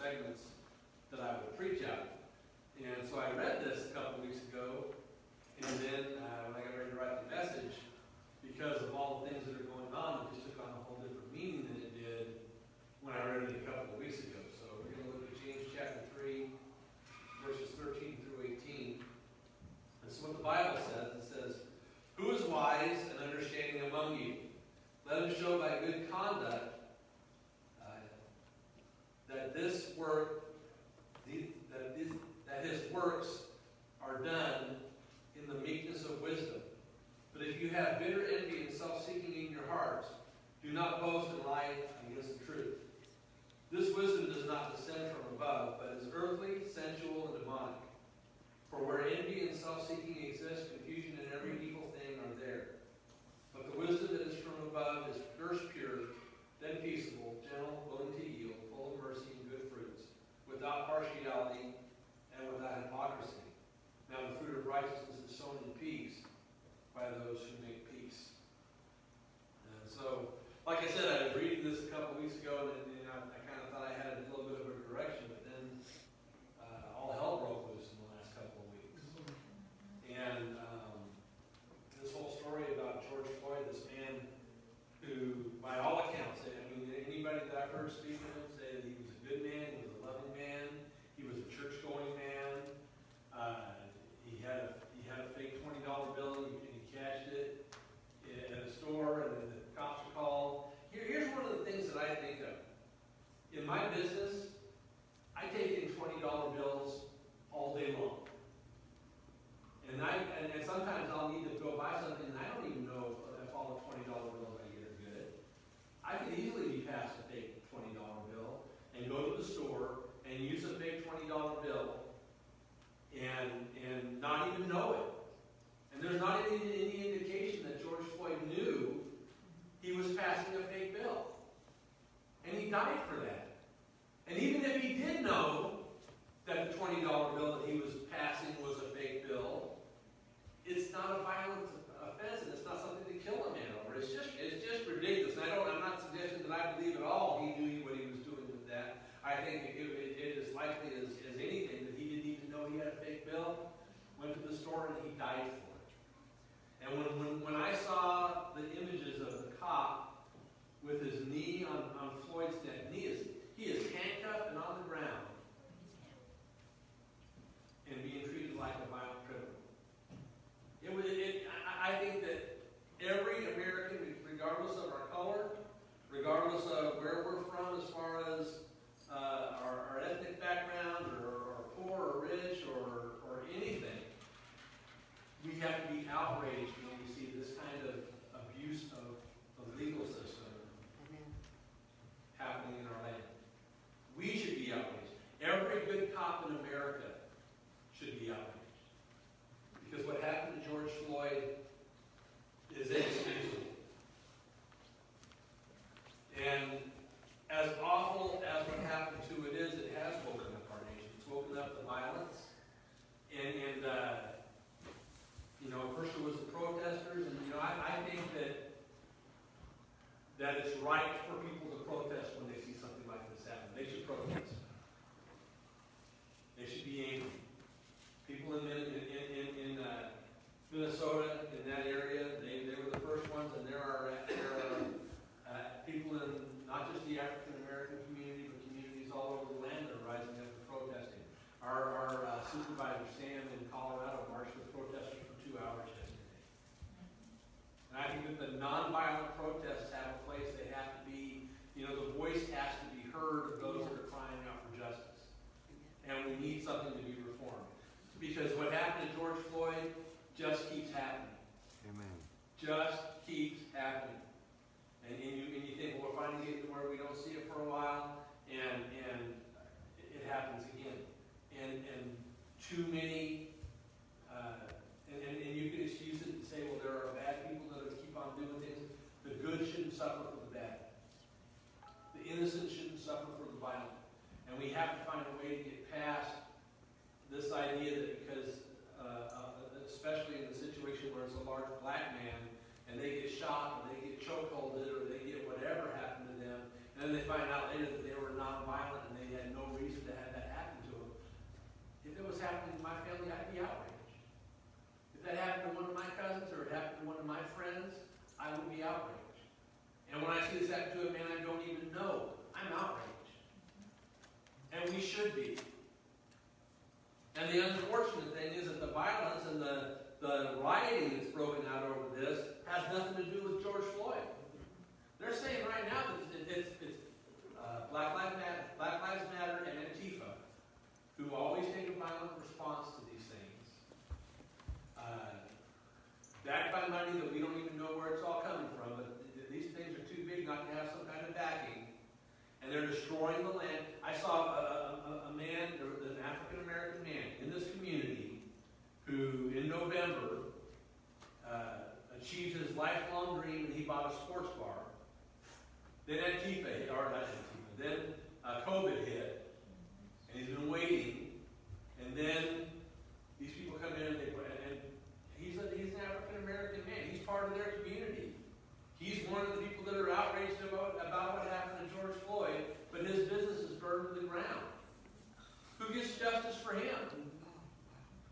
segments that I would preach out. And so I read this a couple weeks ago, and then when I got ready to write the message, because of all the things that are going on, it just took on a whole different meaning than it did when I read it a couple of weeks ago. So we're going to look at James chapter 3, verses 13 through 18. This is what the Bible says. It says, "Who is wise and understanding among you? Let him show by good conduct that his works are done in the meekness of wisdom. But if you have bitter envy and self-seeking in your hearts, do not boast and lie against the truth. This wisdom does not descend from above, but is earthly, sensual, and demonic. For where envy and self-seeking exist, confusion and every evil thing are there. But the wisdom that is from above is first pure, then peaceable, gentle, willing to yield, full of mercy and good fruits, without partiality and without hypocrisy. Now the fruit of righteousness is sown in peace by those who make peace." And so, like I said, I was reading this a couple weeks ago, and I kind of thought I had a little bit of a direction, but then all hell broke loose in the last couple of weeks. And this whole story about George Floyd, this man who, by all accounts, I mean, anybody that I've heard speak to him say that he was a good man, he was a loving man, he was a church-going man. He had a fake $20 bill, and he cashed it at a store, and then the cops were called. Here's one of the things that I think of. In my business, I take in $20 bills all day long. And sometimes I'll need to go buy something, and I don't even know if all the $20 bills I get are good. I could easily be passed a fake $20 bill and go to the store and use a fake $20 bill and not even know it. And there's not any indication that George Floyd knew he was passing a fake bill. And he died for that. And even if he did know that the $20 bill that he was passing was a fake bill, it's not a violent offense, and it's not something to kill a man over. It's just ridiculous. And I'm not suggesting that I believe at all he knew what he was doing with that. I think it is likely as anything that he didn't even know he had a fake bill, went to the store, and he died for it. And when I saw the images of the cop with his knee on Floyd's neck, he is handcuffed and on the ground and being treated like a violent criminal. I think that every American, regardless of our color, regardless of where we're from as far as our ethnic background, or poor or rich or anything, we have to be outraged when we see this kind of abuse of the legal system happening in our land. We should be outraged. Every good cop in America should be outraged. Because what happened to George Floyd is inexcusable. And as awful as what happened to it is, it has woken up our nation. It's woken up the violence. And first it was the protesters, and I think that it's right for people to protest when they see something like this happen. They should protest. They should be angry. People in Minnesota, in that area, they were the first ones, and there are people in not just the African American community, but communities all over the land that are rising up and protesting. Our supervisor, Sam, in Colorado, marched with protesters for 2 hours yesterday. And I think that the nonviolent protests have a place. They have to be, the voice has to be heard of those that are crying out for justice. And we need something to be reformed. Because what happened to George Floyd just keeps happening. Amen. Just keeps happening. And you think, well, we're finally getting to where we don't see it for a while, and it happens again. And too many, and you can excuse it and say, well, there are bad people that keep on doing things. The good shouldn't suffer for the bad. The innocent shouldn't suffer for the violent. And we have to find a way to get past this idea that because, especially in the situation where it's a large black man, and they get shot, or they get chokeholded, or they get whatever happened to them, and then they find out later that they were nonviolent and they had no reason that happened to one of my cousins or it happened to one of my friends, I would be outraged. And when I see this happen to a man I don't even know, I'm outraged. And we should be. And the unfortunate thing is that the violence and the rioting that's broken out over this has nothing to do with George Floyd. They're saying right now that it's Black Lives Matter and Antifa, who always take a violent response to these things. Backed by money that we don't even know where it's all coming from, but these things are too big not to have some kind of backing. And they're destroying the land. I saw a man, an African-American man in this community who, in November, achieved his lifelong dream and he bought a sports bar. Then then COVID hit, and he's been waiting, and then these people come in and he's an African-American man. He's part of their community. He's one of the people that are outraged about what happened to George Floyd, but his business is burned to the ground. Who gets justice for him?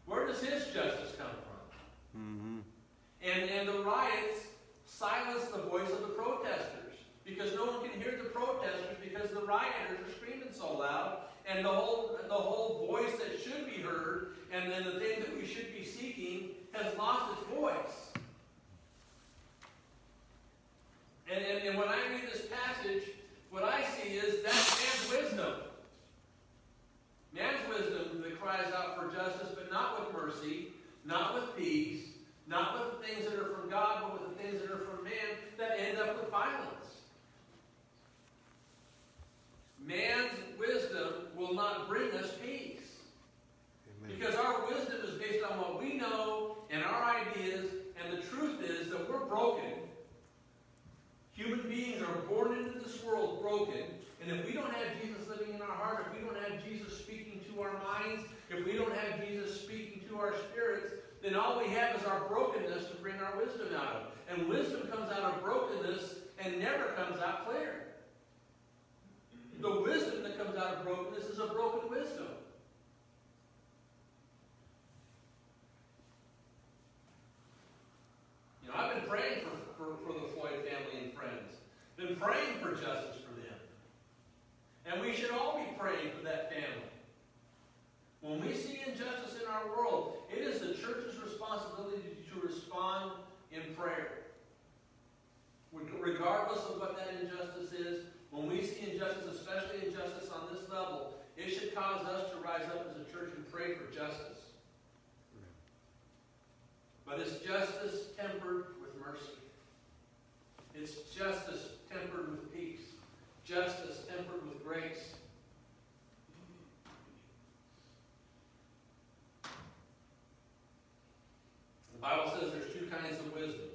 Where does his justice come from? Mm-hmm. And the riots silence the voice of the protesters, because no one can hear the protesters because the rioters are screaming so loud, and the whole voice that should be heard, and then the thing that we should be seeking has lost its voice. And when I read this passage, what I see is that's man's wisdom. Man's wisdom that cries out for justice, but not with mercy, not with peace, not with the things that are from God, but with the things that are from man, that end up with violence. Man's wisdom will not bring us peace. Amen. Because our wisdom is based on what we know and our ideas, and the truth is that we're broken. Human beings are born into this world broken, and if we don't have Jesus living in our heart, if we don't have Jesus speaking to our minds, if we don't have Jesus speaking to our spirits, then all we have is our brokenness to bring our wisdom out of. And wisdom comes out of brokenness and never comes out clear. The wisdom that comes out of brokenness is a broken wisdom. You know, I've been praying for the Floyd family and friends. Been praying for justice for them. And we should all be praying for that family. When we see injustice in our world, it is the church's responsibility to respond in prayer. Regardless of what that injustice is, when we see injustice, especially injustice on this level, it should cause us to rise up as a church and pray for justice. But it's justice tempered with mercy. It's justice tempered with peace. Justice tempered with grace. The Bible says there's two kinds of wisdom.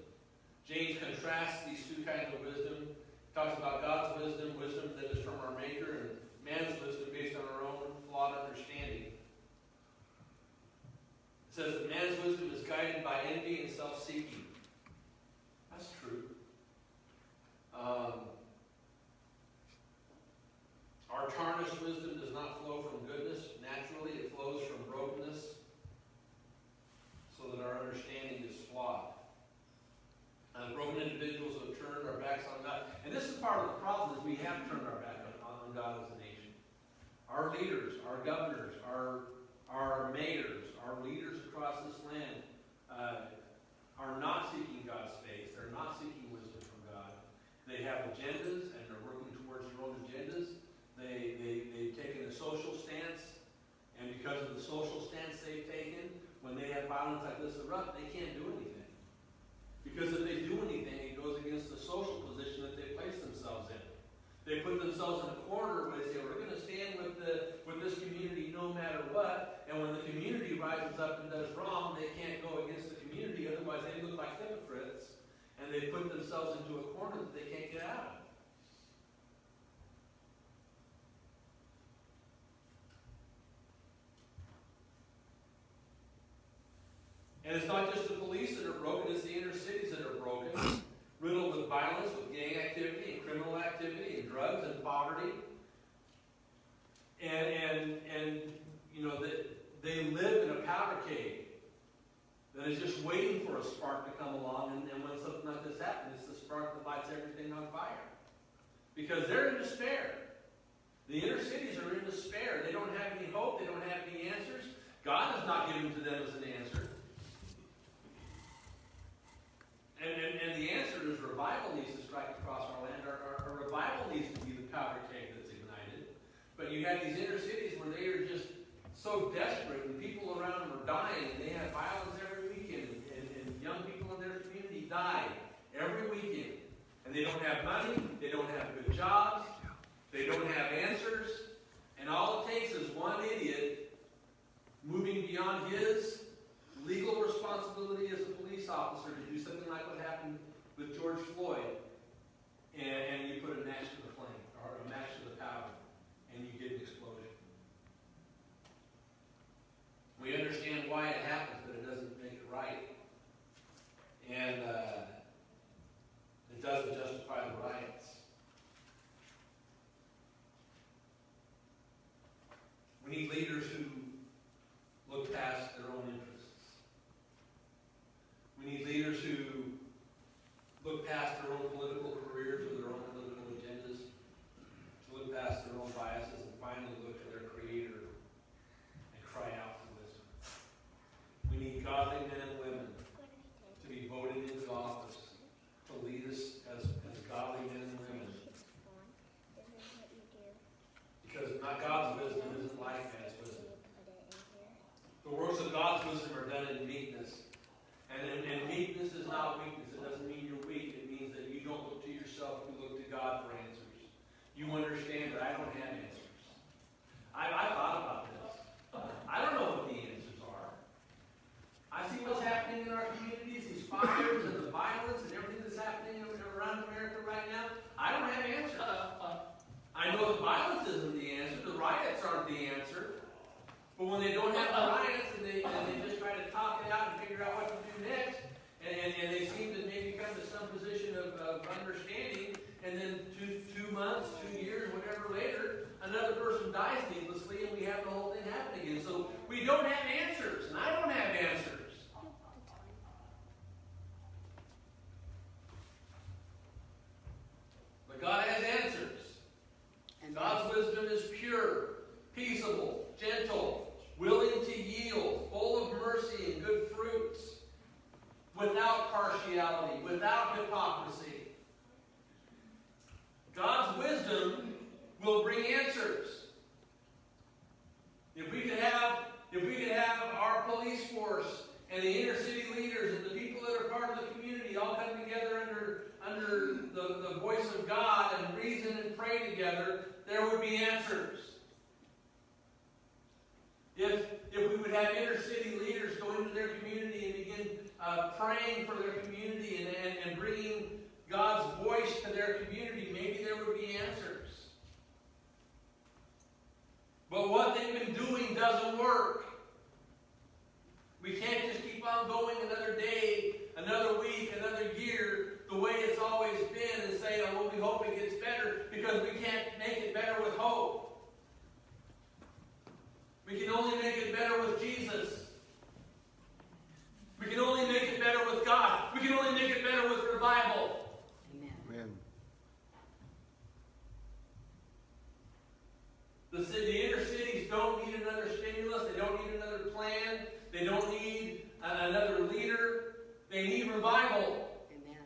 James contrasts these two kinds of wisdom. He talks about God's wisdom, wisdom that is from our Maker, and man's wisdom based on our own flawed understanding. It says that man's wisdom is guided by envy and self-seeking. That's true. Our tarnished wisdom does not flow from goodness. Naturally, it flows from brokenness, so that our understanding is flawed. Broken individuals who have turned our backs on God. And this is part of the problem, is we have turned our back on God as a nation. Our leaders, our governors, our mayors, our leaders across this land are not seeking God's face. They're not seeking wisdom from God. They have agendas, and they're working towards their own agendas. They've taken a social stance, and because of the social stance they've taken, when they have violence like this erupt, they can't do anything. Because if they do anything, it goes against the social position that they place themselves in. They put themselves in a corner where they say, we're going to stand with this community no matter what, and when the community rises up and does wrong, they can't go against the community, otherwise they look like hypocrites, and they put themselves into a corner that they can't get out of. And it's not just the police that are broken, it's the inner cities that are broken, riddled with violence, with gang activity, and criminal activity, and drugs, and poverty. And you know, they live in a powder cave that is just waiting Because they're in despair. The inner cities are in despair. They don't have any hope. They don't have any answers. God has not given to them as an answer. And the answer is revival needs to strike across our land. Our revival needs to be the powder keg that's ignited. But you have these inner cities where they are just so desperate, and people around them are dying, and they have violence every weekend, and young people in their community die every weekend. And they don't have money, they don't have good jobs, they don't have answers, and all it takes is one idiot moving beyond his legal responsibility as a police officer to do something like what happened with George Floyd, and you put a match to the flame, or a match to the powder, and you get an explosion. We understand why it happens, but it doesn't make it right. And it doesn't justify the riots. We need leaders who look past their own interests. We need leaders who look past their own political careers or their own political agendas, to look past their own biases and finally look to their Creator and cry out for wisdom. We need godly men and women to be voted into office to lead us as godly men and women. Because not God's wisdom isn't like man's wisdom. The works of God's wisdom are done in meekness. And meekness is not weakness. It doesn't mean you're weak. It means that you don't look to yourself, you look to God for answers. You understand that I don't have answers. I thought about this. I don't know what the answers are. I see what's happening in our communities, these fires and the violence and everything that's happening around America right now. I don't have answers. I know the violence isn't the answer. The riots aren't the answer. But when they don't have the riots and they just try to talk it out and figure out what to do next, and they seem to maybe come to some position of understanding, and then two months, 2 years, whatever later, another person dies needlessly, and we have the whole thing happen again. So we don't have answers, and I don't have answers. But God has answers. God's wisdom is pure, peaceable, gentle, willing to yield, full of mercy and good fruits, without partiality, without hypocrisy. God's wisdom will bring answers. If we could have our police force and the inner city leaders and the people that are part of the community all come together under the voice of God and reason and pray together, there would be answers. If we would have inner city leaders go into their community and begin praying for their community and bringing God's voice to their community, maybe there would be answers. But what they've been doing doesn't work. We can't just keep on going another day, another week, another year, the way it's always been and say, oh, well, we hope it gets better, because we can't make it better with hope. We can only make it better with Jesus. We can only make it better with God. We can only make it better with revival. Amen. The inner cities don't need another stimulus. They don't need another plan. They don't need another leader. They need revival. Amen.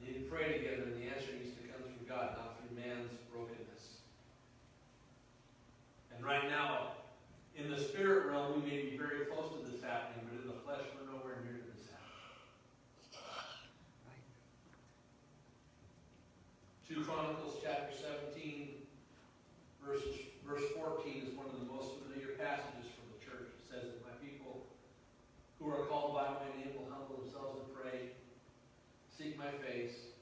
They need to pray together, and the answer needs to come through God, not through man's brokenness. And right now, in the spirit realm, we may be very close to this happening, but in the flesh, we're nowhere near to this happening. Right. 2 Chronicles chapter 17, verse 14 is one of the most familiar passages from the church. It says that my people who are called by my name will humble themselves and pray, seek my face,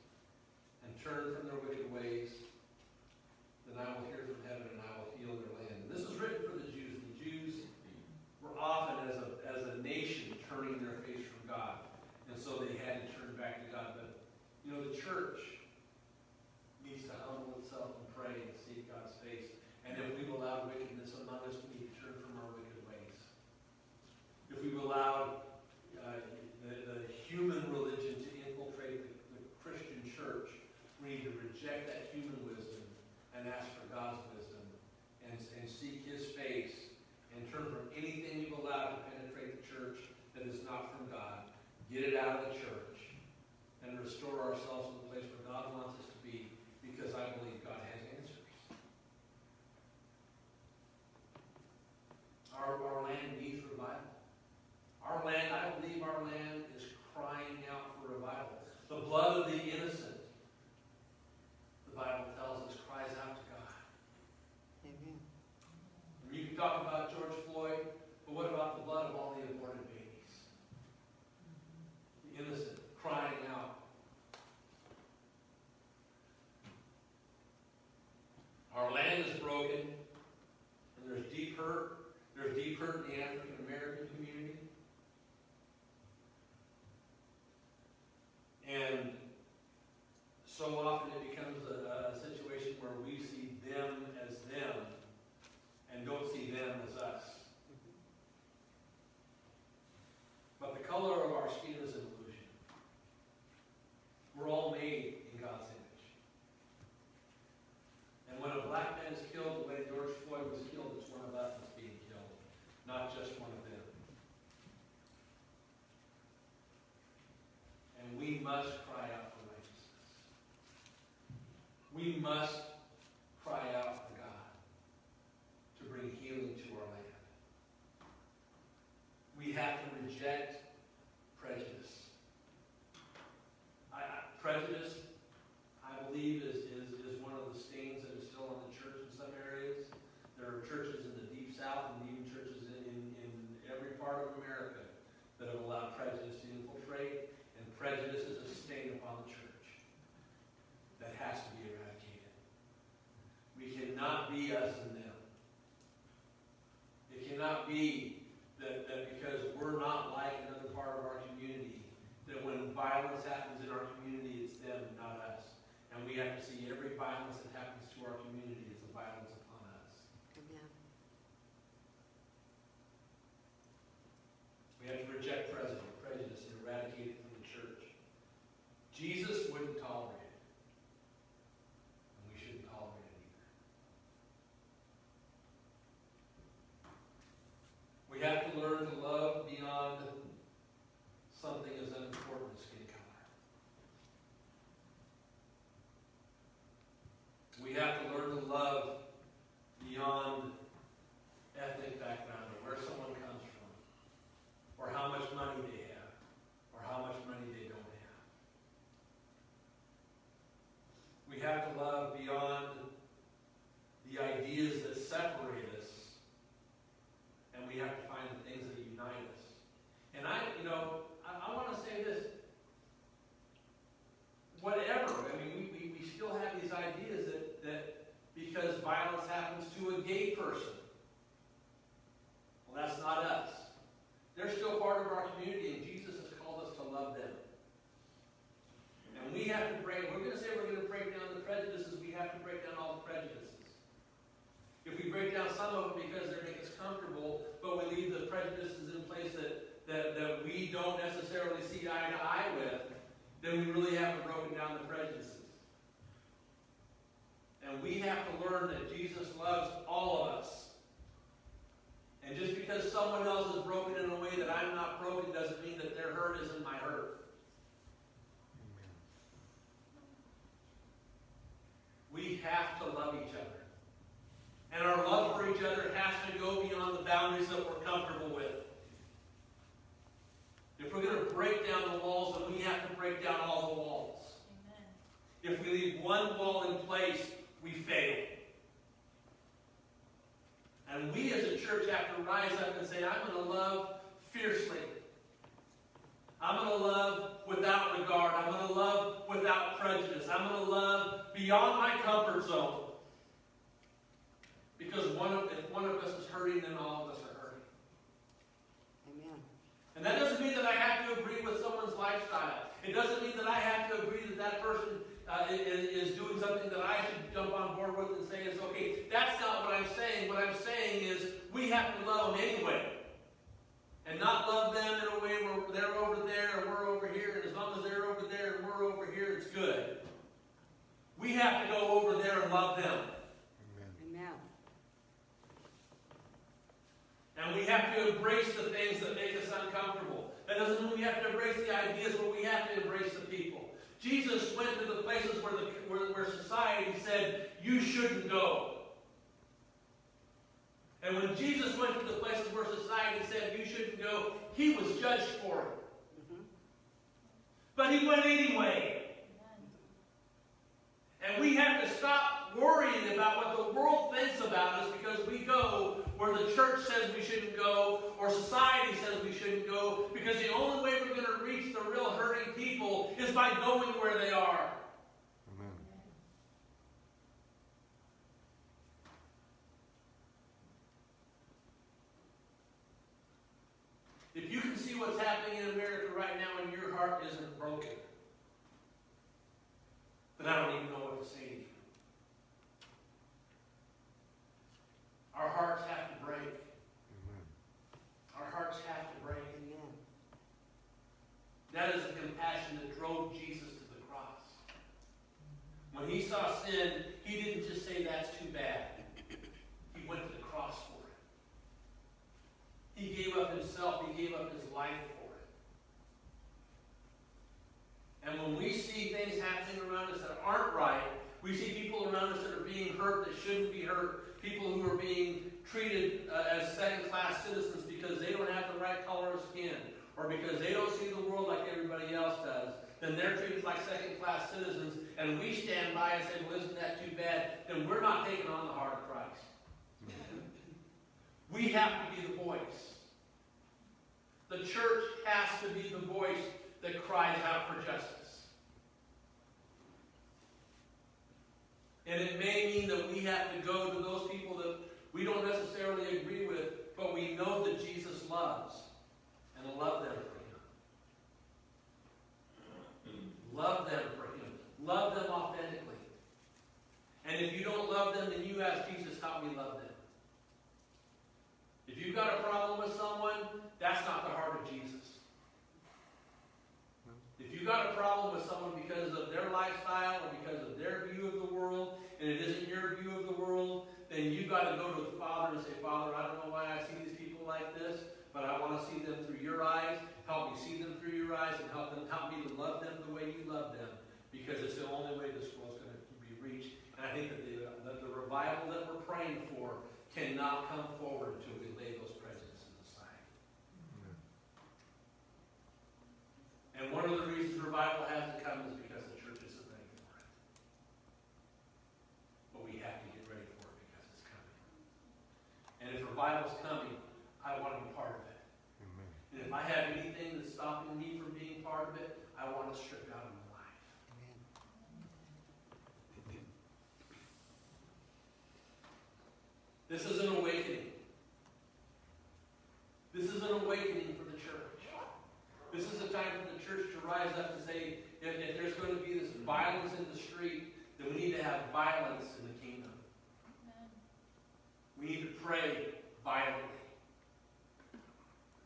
and turn from their wicked ways. Then I will hear from heaven and I will heal their land. And this is written for the Jews. The Jews were often as a nation turning their face from God. And so they had to turn back to God. But, the church needs to humble itself and pray and seek God's face. And if we've allowed wickedness among us, we need to turn from our wicked ways. allowed the human religion to infiltrate the Christian church. We need to reject that human wisdom and ask for God's wisdom and seek His face and turn from anything we've allowed to penetrate the church that is not from God. Get it out of the church and restore ourselves to the place where God wants us to be, because I believe God has answers. Our land needs revival. Our land, I believe our land is crying out for revival. The blood of the innocent, the Bible tells us, cries out to God. Amen. And you can talk about George Floyd, but what about the blood of all the aborted babies? The innocent crying out. Our land is broken, and there's deep hurt. There's deep hurt in the African American community. And so often it becomes a situation where we see them as them and don't see them as us. But the color of our skin is an illusion. We're all made in God's image. And when a black man is killed the way George Floyd was killed, it's one of us that's being killed, not just one of them. And we must cry out for righteousness. We must cry out for God to bring healing to our land. We have to reject prejudice. Prejudice, I believe, is one of the stains that is still on the church in some areas. There are churches in the Deep South and even churches in every part of America that have allowed prejudice to infiltrate. And prejudice is a stain upon the church that has to be eradicated. We cannot be us and them. It cannot be that because we're not like another part of our community, that when violence happens in our community, it's them, not us. And we have to see every violence that happens to our community as a violence upon us. Amen. We have to reject prejudice and eradicate it from the church. Jesus wouldn't tolerate it. And we shouldn't tolerate it either. We have to learn to love beyond something as unimportant as skin color. We have to learn to love beyond ethnic background, or where someone comes from, or how much money they have, or how much money they don't have. We have to love beyond the ideas that separate us, and we have to find the things that unite us. And I want to say this. Whatever, we still have these ideas that because violence happens to a gay person, well, that's not us. They're still part of our community, and Jesus has called us to love them. And we have to break, we're going to say we're going to break down the prejudices, we have to break down all the prejudices. If we break down some of them because they make us comfortable, but we leave the prejudices in place that we don't necessarily see eye to eye with, then we really haven't broken down the prejudices. And we have to learn that Jesus loves all of us. And just because someone else is broken in a way that I'm not broken doesn't mean that their hurt isn't my hurt. We have to love each other. And our love for each other has to go beyond the boundaries that we're comfortable with. If we're going to break down the walls, then we have to break down all the walls. Amen. If we leave one wall in place, we fail. And we as a church have to rise up and say, I'm going to love fiercely. I'm going to love without regard. I'm going to love without prejudice. I'm going to love beyond my comfort zone. Because if one of us is hurting, then all of us are hurting. Amen. And that doesn't mean that I have to agree with someone's lifestyle. It doesn't mean that I have to agree that that person is doing something that I should jump on board with and say is okay. That's not what I'm saying. What I'm saying is we have to love them anyway. and not love them in a way where they're over there and we're over here, and as long as they're over there and we're over here, it's good. We have to go over there and love them. Amen. And we have to embrace the things that make us uncomfortable. That doesn't mean we have to embrace the ideas, but we have to embrace the people. Jesus went to the places where society said, you shouldn't go. And when Jesus went to the places where society said, you shouldn't go, he was judged for it. Mm-hmm. But he went anyway. And we have to stop worrying about what the world thinks about us because we go where the church says we shouldn't go or society says we shouldn't go, because the only way we're going to reach the real hurting people is by going where they are. Amen. If you can see what's happening in America right now and your heart isn't broken, then I don't even know what to say to you. Our hearts have to break. Amen. Our hearts have to break. Amen. That is the compassion that drove Jesus to the cross. When he saw sin, he didn't just say, that's too bad. He went to the cross for it. He gave up himself. He gave up his life for it. And when we see things happening around us that aren't right, we see people around us that are being hurt that shouldn't be hurt, people who are being treated as second-class citizens because they don't have the right color of skin, or because they don't see the world like everybody else does, then they're treated like second-class citizens, and we stand by and say, well, isn't that too bad? Then we're not taking on the heart of Christ. We have to be the voice. The church has to be the voice that cries out for justice. And it may mean that we have to go to those people that we don't necessarily agree with, but we know that Jesus loves, and love them for him. Love them for him. Love them authentically. And if you don't love them, then you ask Jesus, help me love them. If you've got a problem with someone, that's not the heart of Jesus. If you've got a problem with someone because of their lifestyle or because of their view of the world, and it isn't your view of the world, then you've got to go to the Father and say, Father, I don't know why I see these people like this, but I want to see them through your eyes. Help me see them through your eyes, and help me to love them the way you love them, because it's the only way this world's going to be reached. And I think that the revival that we're praying for cannot come forward until we lay those prejudices aside. Amen. And one of the reasons revival hasn't come is because the church isn't ready for it. But we have to get ready for it because it's coming. And if revival's coming, I want to be part of it. Amen. And if I have anything that's stopping me from being part of it, I want to strip out of my life. This is an awakening. This is an awakening for the church. This is a time for the church to rise up and say, if there's going to be this violence in the street, then we need to have violence in the kingdom. Amen. We need to pray violently.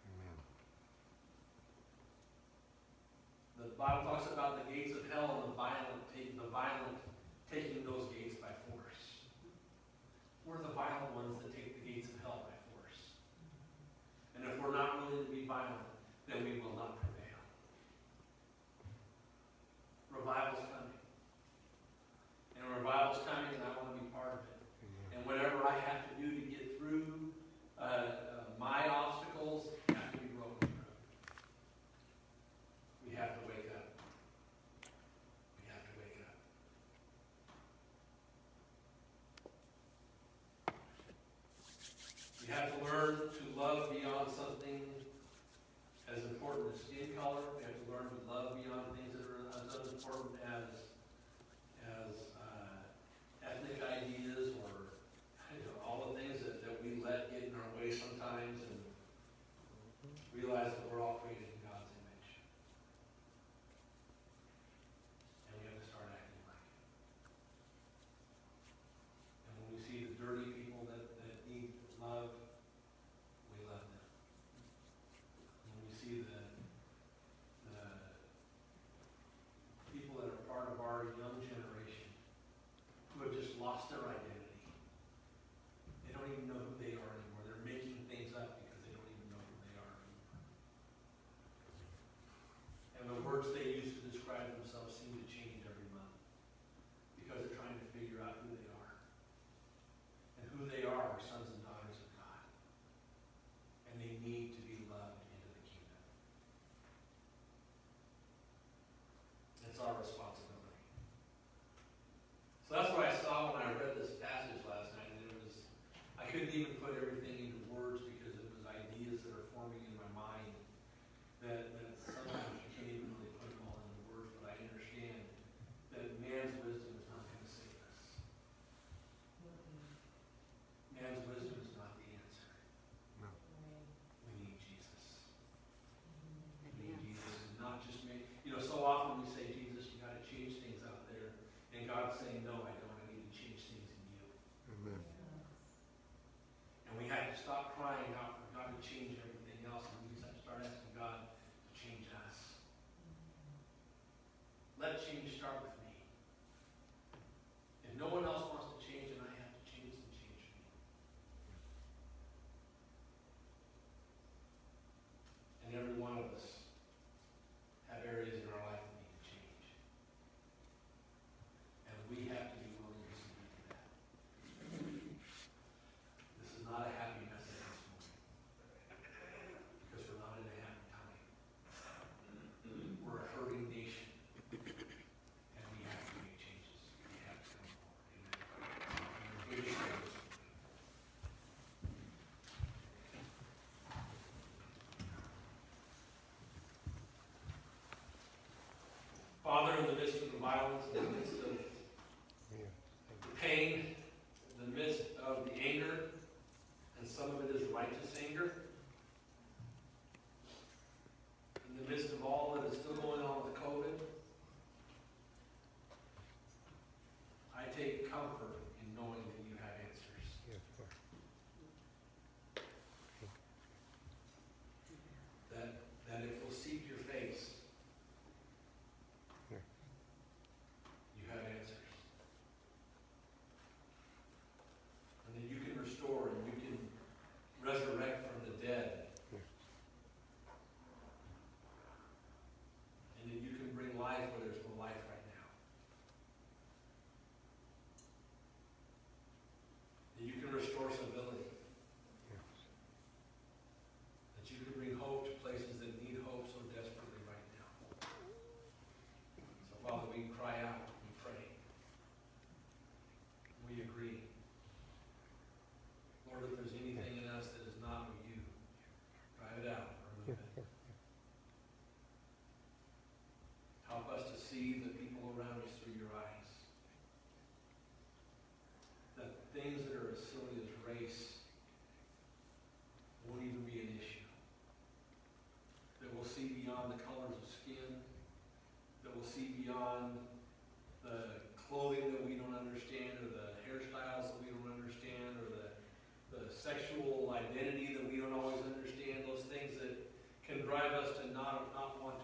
Amen. The Bible talks about the gates of hell and the violent taking those gates by force. We're the violent ones that take the gates of hell by force. And if we're not willing to be violent, then we will not prevail. Revival's coming. And revival's coming, and I want to be part of it. Amen. And whatever I have to do to get through my obstacles have to be broken through. We have to wake up. We have to wake up. We have to learn to love beyond something as important as skin color. We have to learn to love beyond things that are as important as ethnic ideas or all the things that we let get in our way sometimes, and realize that we're all created in God's image. And we have to start acting like it. And when we see the dirty people that need love, we love them. words they use to describe themselves seem to change every month because they're trying to figure out who they are. And who they are sons and daughters of God. And they need to be loved into the kingdom. It's our responsibility. So that's what I saw when I read this passage last night, and I couldn't even put everything into words because it was ideas that are forming in my mind that sometimes you can't even really put them all into words, but I understand that man's wisdom is not going to save us. Man's wisdom is not the answer. No. We need Jesus. We Amen. need Jesus, and not just make, so often we say, Jesus, you got to change things out there. And God's saying, no, I don't. I need to change things in you. Amen. And we have to stop crying out for God to change everything else, and we just have to start asking God to change us. Let change start with me. If no one else wants to change, then I have to change, and change me. And every one of us have areas in our life that need to change. And we have to be willing to submit to that. This is not a happy message this morning. Because we're not in a happy time. We're a hurting nation. And we have to make changes. We have to come forward. Amen. Good service. Father, in the midst of the violence, in the midst of Yeah. the pain, in the midst of the anger, and some of it is righteous anger, in the midst of all that is still going on with COVID, I take comfort in knowing that you have answers. Yes, Lord. That if we'll seek your face, Yeah. you have answers. And that you can restore and you can resurrect from the dead. Yes. And that you can bring life where there's no life right now. That you can restore civility. Yes. That you can bring hope to places that need hope so desperately right now. So Father, we cry out, we pray. We agree. Lord, if there's anything in us that is not of you, drive it out, remove it. Help us to see the people around us through your eyes. That things that are as silly as race won't even be an issue. That we'll see beyond the colors of skin. That we'll see beyond the clothing that we don't understand, or the hairstyles that we don't understand, or the sexual identity that we don't always understand. Those things that can drive us to not want